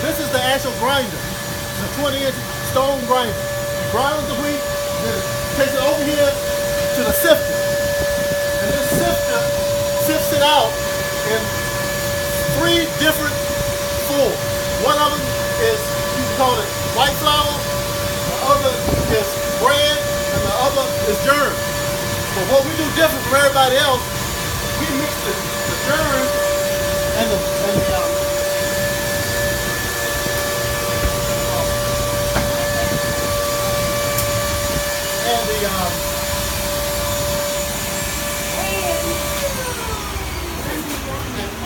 this is the actual grinder. It's a 20-inch stone grinder. It grinds the wheat, then it takes it over here to the sifter. And this sifter sifts it out in 3 different forms. One of them is, you can call it white flour, the other is bread, and the other is germ. But what we do different from everybody else, we mix the germ and the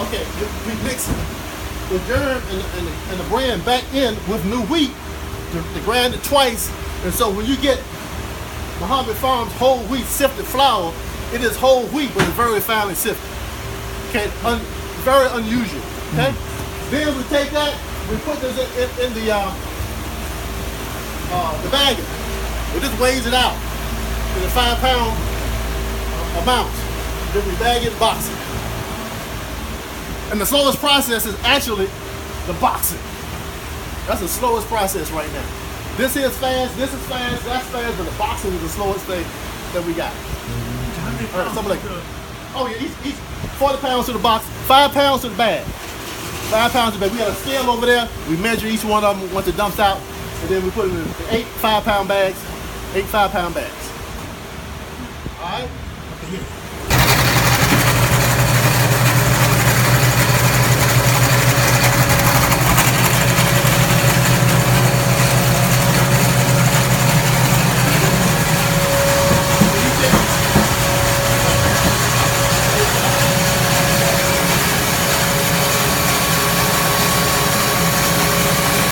okay, we mix the germ and the bran back in with new wheat to grind it twice. And so when you get Muhammad Farms whole wheat sifted flour, it is whole wheat, but it's very finely sifted. Okay, very unusual. Okay, then we take that, we put this in the bagger. We just weighs it out in a 5-pound amount. Then we bag it and box it. And the slowest process is actually the boxing. That's the slowest process right now. This is fast, this is fast, that's fast, but the boxing is the slowest thing that we got. All right, something like that. Oh yeah, each 40 pounds to the box, 5 pounds to the bag. 5 pounds to the bag. We got a scale over there. We measure each one of them once it dumps out, and then we put it in 8 5-pound bags. 8 5-pound bags. All right?